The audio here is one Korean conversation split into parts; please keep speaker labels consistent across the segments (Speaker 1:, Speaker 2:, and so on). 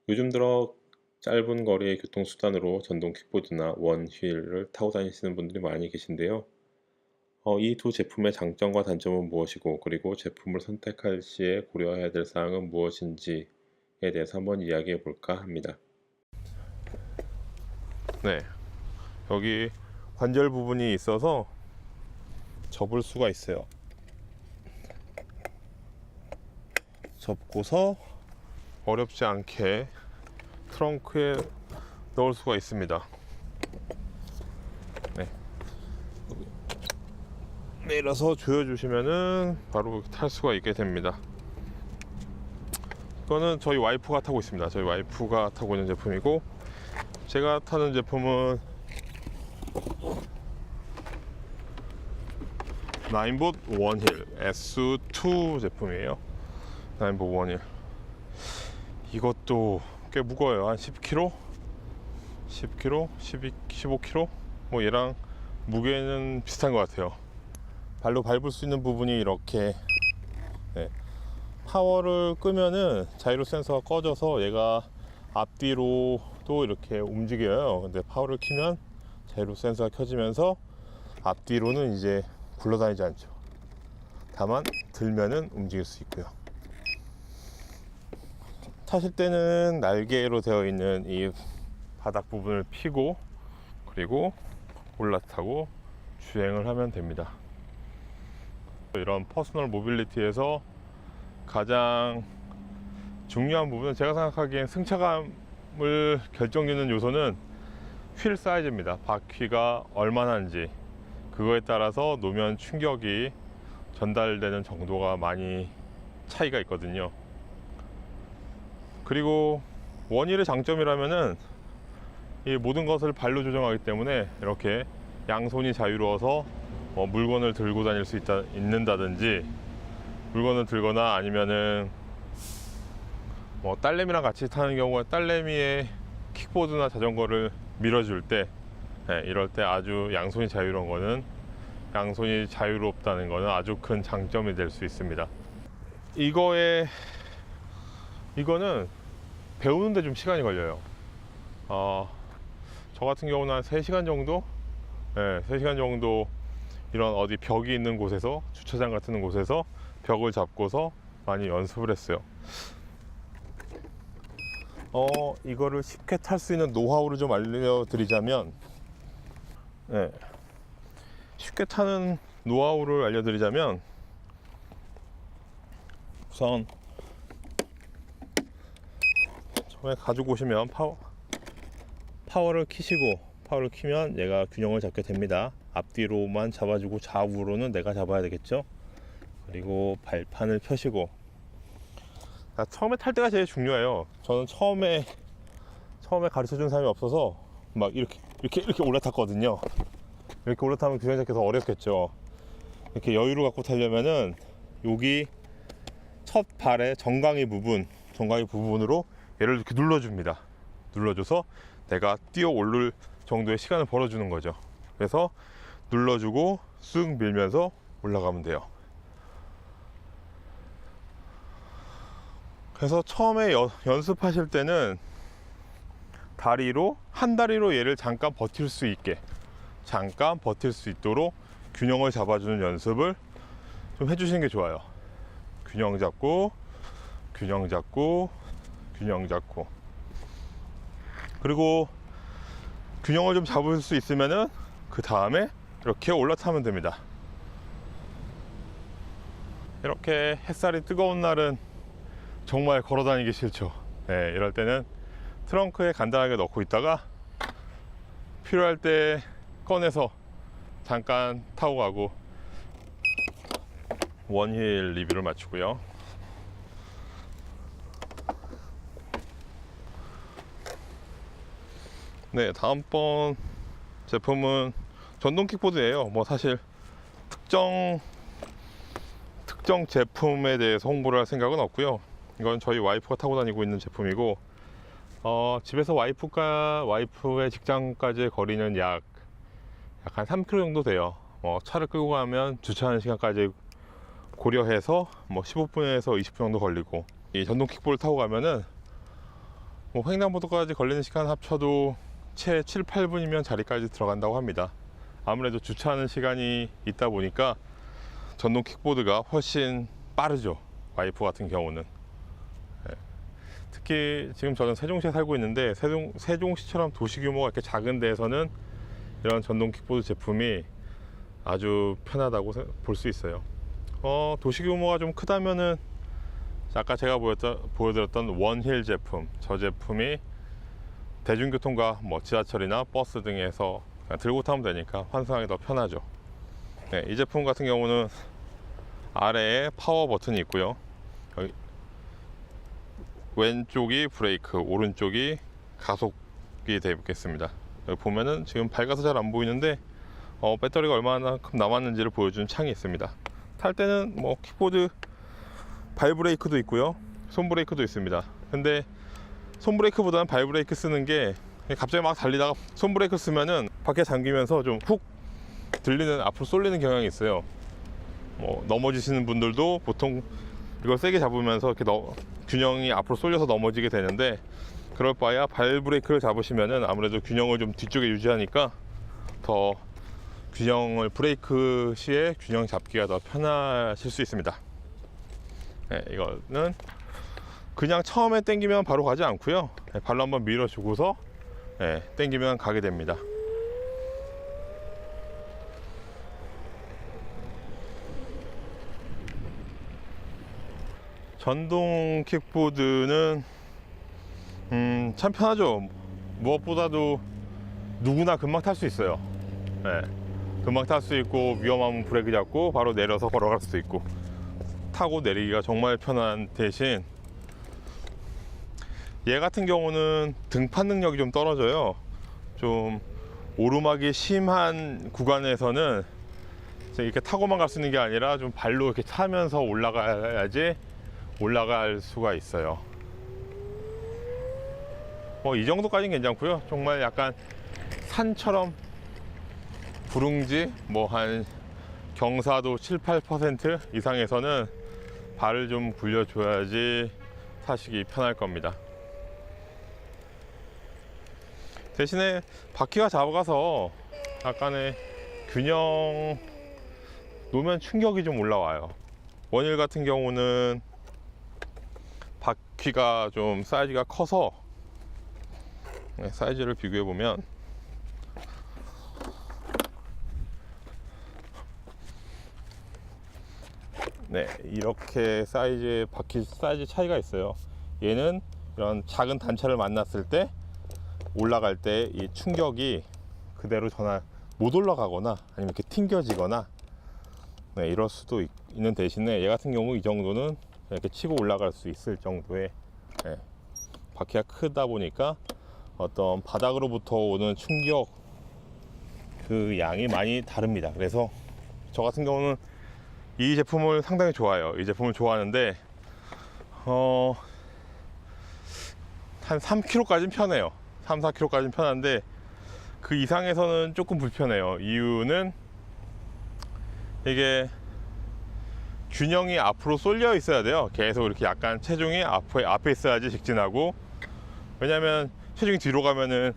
Speaker 1: 요즘 들어 짧은 거리의 교통수단으로 전동 킥보드나 원휠을 타고 다니시는 분들이 많이 계신데요. 이 두 제품의 장점과 단점은 무엇이고, 그리고 제품을 선택할 시에 고려해야 될 사항은 무엇인지에 대해서 한번 이야기해 볼까 합니다.
Speaker 2: 네, 여기 관절 부분이 있어서 접을 수가 있어요. 접고서 어렵지 않게 트렁크에 넣을 수가 있습니다. 네, 내려서 조여주시면은 바로 탈 수가 있게 됩니다. 이거는 저희 와이프가 타고 있습니다. 저희 와이프가 타고 있는 제품이고, 제가 타는 제품은 나인봇 원힐 S2 제품이에요. 나인봇 원힐. 이것도 꽤 무거워요. 한 10kg? 10kg? 12, 15kg? 뭐 얘랑 무게는 비슷한 것 같아요. 발로 밟을 수 있는 부분이 이렇게, 네. 파워를 끄면은 자이로 센서가 꺼져서 얘가 앞뒤로도 이렇게 움직여요. 근데 파워를 키면 자이로 센서가 켜지면서 앞뒤로는 이제 굴러다니지 않죠. 다만 들면은 움직일 수 있고요. 타실 때는 날개로 되어 있는 이 바닥 부분을 피고, 그리고 올라타고 주행을 하면 됩니다. 이런 퍼스널 모빌리티에서 가장 중요한 부분은, 제가 생각하기엔 승차감을 결정짓는 요소는 휠 사이즈입니다. 바퀴가 얼마나인지, 그거에 따라서 노면 충격이 전달되는 정도가 많이 차이가 있거든요. 그리고 원힐의 장점이라면은 이 모든 것을 발로 조정하기 때문에 이렇게 양손이 자유로워서 물건을 들고 다닐 수 있는다든지, 물건을 들거나 아니면은 딸내미랑 같이 타는 경우에 딸내미의 킥보드나 자전거를 밀어줄 때, 이럴 때 아주 양손이 자유로운 거는, 양손이 자유롭다는 거는 아주 큰 장점이 될 수 있습니다. 이거는 배우는데 좀 시간이 걸려요. 저 같은 경우는 한 3시간 정도? 3시간 정도 이런 어디 벽이 있는 곳에서, 주차장 같은 곳에서 벽을 잡고서 많이 연습을 했어요. 이거를 쉽게 탈 수 있는 노하우를 좀 알려드리자면, 쉽게 타는 노하우를 알려드리자면, 우선 처음에 가지고 오시면 파워를 키시고, 파워를 키면 얘가 균형을 잡게 됩니다. 앞뒤로만 잡아주고 좌우로는 내가 잡아야 되겠죠. 그리고 발판을 펴시고, 처음에 탈 때가 제일 중요해요. 저는 처음에 가르쳐 준 사람이 없어서 막 이렇게 올라탔거든요. 이렇게 올라타면 균형 잡기 더 어렵겠죠. 이렇게 여유를 갖고 타려면은 여기 첫 발의 정강이 부분으로 얘를 이렇게 눌러줍니다. 눌러줘서 내가 뛰어 오를 정도의 시간을 벌어주는 거죠. 그래서 눌러주고 쑥 밀면서 올라가면 돼요. 그래서 처음에 연습하실 때는 한 다리로 얘를 잠깐 버틸 수 있도록 균형을 잡아주는 연습을 좀 해주시는 게 좋아요. 균형 잡고, 균형 잡고, 균형 잡고. 그리고 균형을 좀 잡을 수 있으면은 그 다음에 이렇게 올라타면 됩니다. 이렇게 햇살이 뜨거운 날은 정말 걸어 다니기 싫죠. 이럴 때는 트렁크에 간단하게 넣고 있다가 필요할 때 꺼내서 잠깐 타고 가고. 원힐 리뷰를 마치고요. 네, 다음번 제품은 전동 킥보드예요. 사실 특정 제품에 대해서 홍보를 할 생각은 없고요. 이건 저희 와이프가 타고 다니고 있는 제품이고, 집에서 와이프의 직장까지의 거리는 약 한 3km 정도 돼요. 차를 끌고 가면 주차하는 시간까지 고려해서 15분에서 20분 정도 걸리고, 이 전동 킥보드를 타고 가면은 뭐 횡단보도까지 걸리는 시간 합쳐도 채 7, 8분이면 자리까지 들어간다고 합니다. 아무래도 주차하는 시간이 있다 보니까 전동 킥보드가 훨씬 빠르죠. 와이프 같은 경우는. 예. 특히 지금 저는 세종시에 살고 있는데 세종시처럼 도시 규모가 이렇게 작은 데에서는 이런 전동 킥보드 제품이 아주 편하다고 볼 수 있어요. 도시 규모가 좀 크다면은 아까 제가 보여드렸던 원힐 제품, 저 제품이 대중교통과 뭐 지하철이나 버스 등에서 그냥 들고 타면 되니까 환승하기 더 편하죠. 네, 이 제품 같은 경우는 아래에 파워 버튼이 있고요. 여기 왼쪽이 브레이크, 오른쪽이 가속이 되어 있겠습니다. 여기 보면은 지금 밝아서 잘 안 보이는데 배터리가 얼마나 남았는지를 보여주는 창이 있습니다. 탈 때는 뭐 킥보드 발 브레이크도 있고요, 손 브레이크도 있습니다. 근데 손 브레이크보다는 발 브레이크 쓰는 게 갑자기 막 달리다가 손 브레이크 쓰면은 밖에 잠기면서 좀 훅 들리는, 앞으로 쏠리는 경향이 있어요. 뭐 넘어지시는 분들도 보통 이걸 세게 잡으면서 이렇게 균형이 앞으로 쏠려서 넘어지게 되는데, 그럴 바에야 발 브레이크를 잡으시면은 아무래도 균형을 좀 뒤쪽에 유지하니까 더 균형을, 브레이크 시에 균형 잡기가 더 편하실 수 있습니다. 네, 이거는 그냥 처음에 당기면 바로 가지 않고요. 네, 발로 한번 밀어주고서 네, 당기면 가게 됩니다. 전동 킥보드는 참 편하죠. 무엇보다도 누구나 금방 탈 수 있어요. 네, 금방 탈 수 있고, 위험하면 브레이크 잡고 바로 내려서 걸어갈 수도 있고, 타고 내리기가 정말 편한 대신 얘 같은 경우는 등판 능력이 좀 떨어져요. 좀 오르막이 심한 구간에서는 이렇게 타고만 갈 수 있는 게 아니라 좀 발로 이렇게 차면서 올라가야지 올라갈 수가 있어요. 이 정도까지는 괜찮고요. 정말 약간 산처럼 부릉지, 뭐 한 경사도 7, 8% 이상에서는 발을 좀 굴려줘야지 타시기 편할 겁니다. 대신에 바퀴가 작아서 약간의 균형 놓으면 충격이 좀 올라와요. 원힐 같은 경우는 바퀴가 좀 사이즈가 커서, 사이즈를 비교해 보면 네, 이렇게 바퀴 사이즈 차이가 있어요. 얘는 이런 작은 단차를 만났을 때, 올라갈 때 이 충격이 그대로 못 올라가거나 아니면 이렇게 튕겨지거나 네, 이럴 수도 있는 대신에 얘 같은 경우 이 정도는 이렇게 치고 올라갈 수 있을 정도의 네, 바퀴가 크다 보니까 어떤 바닥으로부터 오는 충격 그 양이 많이 다릅니다. 그래서 저 같은 경우는 이 제품을 상당히 좋아해요. 이 제품을 좋아하는데 한 3km까지는 편해요. 3, 4km까지는 편한데 그 이상에서는 조금 불편해요. 이유는 이게 균형이 앞으로 쏠려 있어야 돼요. 계속 이렇게 약간 체중이 앞에 있어야지 직진하고, 왜냐면 체중이 뒤로 가면은,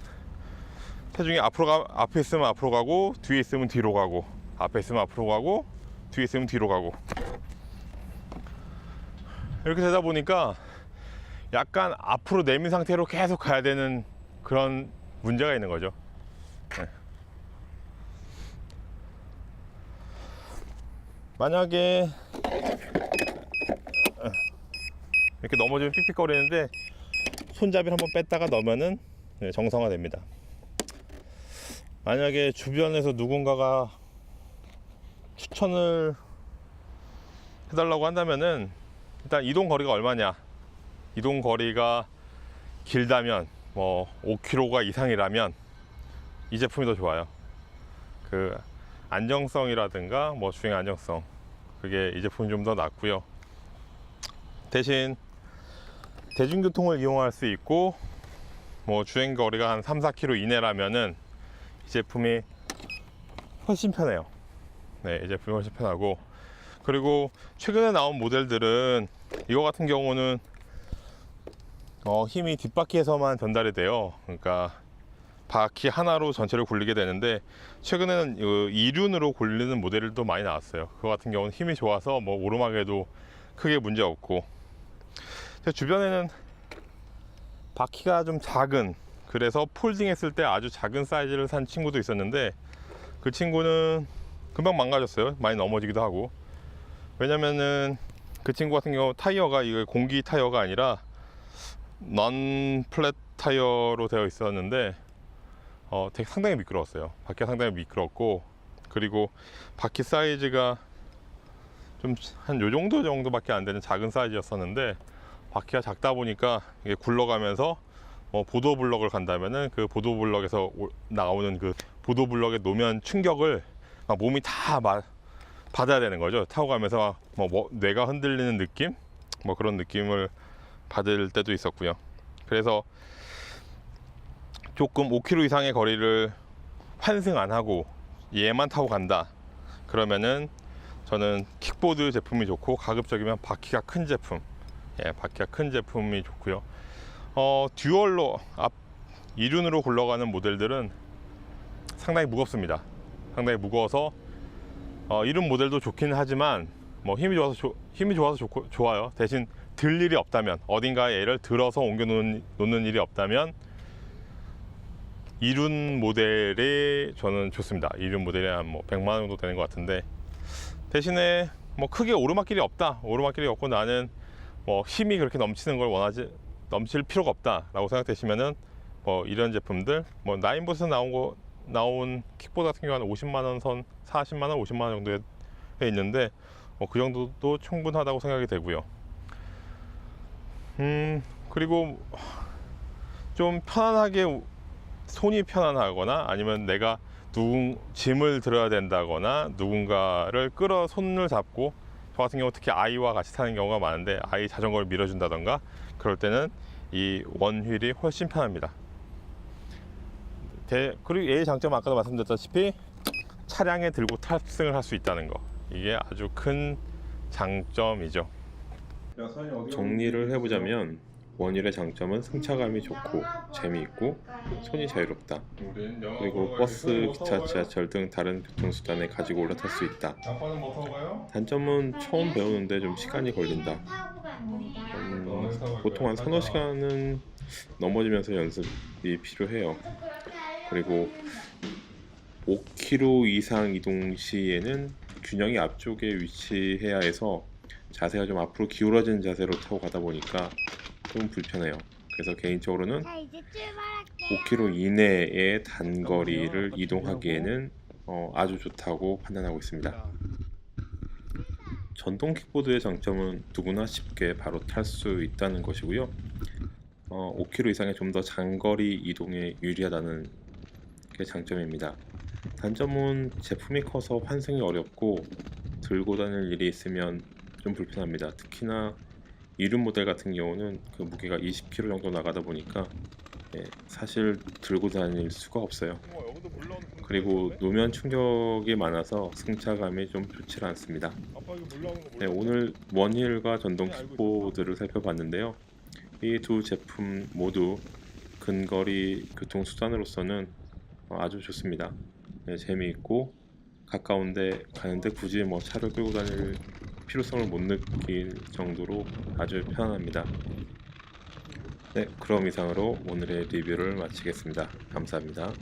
Speaker 2: 체중이 앞에 있으면 앞으로 가고, 뒤에 있으면 뒤로 가고, 앞에 있으면 앞으로 가고, 뒤에 있으면 뒤로 가고, 이렇게 되다 보니까 약간 앞으로 내민 상태로 계속 가야 되는 그런 문제가 있는 거죠. 네. 만약에 이렇게 넘어지면 삑삑거리는데 손잡이를 한번 뺐다가 넣으면은 정상화됩니다. 만약에 주변에서 누군가가 추천을 해달라고 한다면은, 일단 이동 거리가 얼마냐, 이동 거리가 길다면 뭐 5km가 이상이라면 이 제품이 더 좋아요. 그 안정성이라든가 뭐 주행 안정성, 그게 이 제품이 좀 더 낫고요. 대신 대중교통을 이용할 수 있고 뭐 주행 거리가 한 3, 4km 이내라면은 이 제품이 훨씬 편해요. 네, 이 제품이 훨씬 편하고, 그리고 최근에 나온 모델들은 이거 같은 경우는 힘이 뒷바퀴에서만 전달이 돼요. 그러니까 바퀴 하나로 전체를 굴리게 되는데, 최근에는 이륜으로 굴리는 모델도 많이 나왔어요. 그거 같은 경우는 힘이 좋아서 뭐 오르막에도 크게 문제 없고, 제 주변에는 바퀴가 좀 작은, 그래서 폴딩 했을 때 아주 작은 사이즈를 산 친구도 있었는데, 그 친구는 금방 망가졌어요. 많이 넘어지기도 하고. 왜냐면은 그 친구 같은 경우 타이어가 이거 공기 타이어가 아니라 넌 플랫 타이어로 되어 있었는데, 되게 상당히 미끄러웠어요. 바퀴가 상당히 미끄럽고, 그리고 바퀴 사이즈가 좀 한 요 정도밖에 안 되는 작은 사이즈였었는데, 바퀴가 작다 보니까 이게 굴러가면서 보도블럭을 간다면은 그 보도블럭에서 나오는 그 보도블럭의 노면 충격을 막 몸이 다 받아야 되는 거죠. 타고 가면서 뇌가 흔들리는 느낌? 뭐 그런 느낌을 받을 때도 있었고요. 그래서 조금 5km 이상의 거리를 환승 안 하고 얘만 타고 간다 그러면은 저는 킥보드 제품이 좋고, 가급적이면 바퀴가 큰 제품, 바퀴가 큰 제품이 좋고요. 듀얼로 이륜으로 굴러가는 모델들은 상당히 무겁습니다. 상당히 무거워서 이런 모델도 좋긴 하지만 힘이 좋아서 좋아요. 대신 들 일이 없다면, 어딘가에 얘를 들어서 옮겨 놓는 일이 없다면 이륜 모델이 저는 좋습니다. 이륜 모델이 한 100만 원 정도 되는 것 같은데, 대신에 크게 오르막길이 없다, 오르막길이 없고 나는 힘이 그렇게 넘치는 걸 넘칠 필요가 없다 라고 생각되시면은 이런 제품들, 나인봇에서 나온 킥보드 같은 경우는 50만원 선, 40만원, 50만원 정도에 있는데 그 정도도 충분하다고 생각이 되고요. 그리고 좀 편안하게, 손이 편안하거나 아니면 내가 짐을 들어야 된다거나 누군가를 손을 잡고, 저 같은 경우 특히 아이와 같이 타는 경우가 많은데 아이 자전거를 밀어준다던가 그럴 때는 이 원휠이 훨씬 편합니다. 그리고 얘의 장점은 아까도 말씀드렸다시피 차량에 들고 탑승을 할 수 있다는 거, 이게 아주 큰 장점이죠.
Speaker 1: 정리를 해보자면 원휠의 장점은 승차감이 좋고 재미있고 손이 자유롭다. 그리고 버스, 기차, 지하철 등 다른 교통수단에 가지고 올라탈 수 있다. 단점은 처음 배우는데 좀 시간이 걸린다. 보통 한 3-4시간은 넘어지면서 연습이 필요해요. 그리고 5km 이상 이동 시에는 균형이 앞쪽에 위치해야 해서 자세가 좀 앞으로 기울어진 자세로 타고 가다 보니까 좀 불편해요. 그래서 개인적으로는 5km 이내의 단거리를 이동하기에는 아주 좋다고 판단하고 있습니다. 전동 킥보드의 장점은 누구나 쉽게 바로 탈 수 있다는 것이고요. 5km 이상의 좀 더 장거리 이동에 유리하다는 게 장점입니다. 단점은 제품이 커서 환승이 어렵고 들고 다닐 일이 있으면 좀 불편합니다. 특히나 이륜 모델 같은 경우는 그 무게가 20kg 정도 나가다 보니까 사실 들고 다닐 수가 없어요. 그리고 노면 충격이 많아서 승차감이 좀 좋지 않습니다. 오늘 원휠과 전동 킥보드를 살펴봤는데요. 이 두 제품 모두 근거리 교통수단으로서는 아주 좋습니다. 재미있고 가까운데 가는데 굳이 차를 끌고 다닐 필요성을 못 느낄 정도로 아주 편안합니다. 그럼 이상으로 오늘의 리뷰를 마치겠습니다. 감사합니다.